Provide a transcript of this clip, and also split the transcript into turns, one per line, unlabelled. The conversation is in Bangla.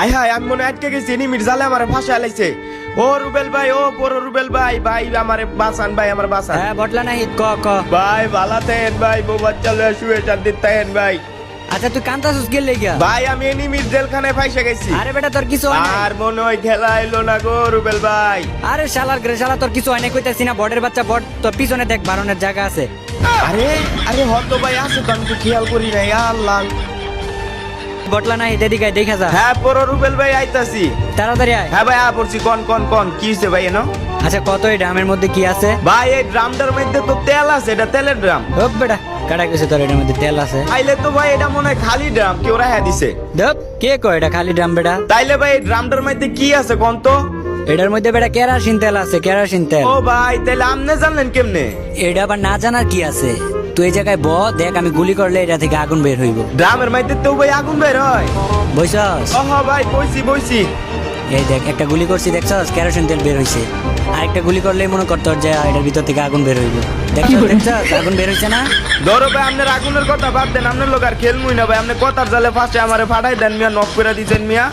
আয় হায় আমি মনে আটকে গেছি নিমির জালে আমার ভাষা লাইছে। ও রুবেল ভাই, ও বড় রুবেল ভাই, ভাই আমারে বাঁচান, ভাই আমার বাঁচান।
হ্যাঁ বটলা না হিত ক ক।
ভাই ভালা তেন ভাই, বউ বাচ্চা লয়ে শুয়ে শান্তি তেন ভাই।
আচ্ছা তুই কান্তাসুস গেলে গিয়া?
ভাই আমি নিমির জেলখানায় ফাইসা গেছি।
আরে বেটা তোর কিছু হয় না।
আর মনে হয় খেলা এলো না গো রুবেল ভাই।
আরে শালার ঘরে শালা তোর কিছু হয় না কইতাছি না, বটের বাচ্চা বট, তোর পিছনে দেখ বারণের জায়গা আছে।
আরে আরে হতো ভাই আছে তো, আমি তো খেয়াল করি নাই। আল্লাহ
বটলা না হিত এদিকে আয়, দেখা যা।
হ্যাঁ বড় রুবেল ভাই আইতাছি।
তাড়াতাড়ি আয়।
হ্যাঁ ভাই পড়ছি, কোন কোন কোন কি হইছে ভাই এনো?
আচ্ছা কত এই ড্রামের মধ্যে কি আছে?
ভাই এই ড্রামটার মধ্যে তো তেল আছে, এটা তেলের ড্রাম।
ও বেটা কাটা গেছে, তোর এটার মধ্যে তেল আছে।
আইলে তো ভাই এটা মনে হয় খালি ড্রাম, কেউ রাখা দিছে।
দেখ কে কয় এটা খালি ড্রাম বেটা?
তাইলে ভাই এই ড্রামটার মধ্যে কি আছে কোন তো?
এটার মধ্যে বেটা কেরাসিন তেল আছে, কেরাসিন তেল।
ও ভাই তাইলে আপনি জানলেন কেমনে?
এটা আবার না জানার কি আছে? তুই এই জায়গায় দেখ, আমি গুলি করলে এটা থেকে আগুন বের হইব।
ড্রামের মধ্যে তো ভাই আগুন বের হয়।
বুঝছস?
ওহ ভাই বইছি বইছি।
এই দেখ একটা গুলি করছি, দেখছস কেরোসিন তেল বের হইছে। আরেকটা গুলি করলেই মনে করতো যে এটার ভিতর থেকে আগুন বের হইব। দেখছস আগুন বের হইছে না?
ধরো ভাই আপনার আগুনের কথা বাদ দেন, আপনার লোক আর খেলমুই না ভাই। আপনি কথার জালে ফাঁসে আমারে ফাটাই দেন মিয়া, নক করে দিতেন মিয়া।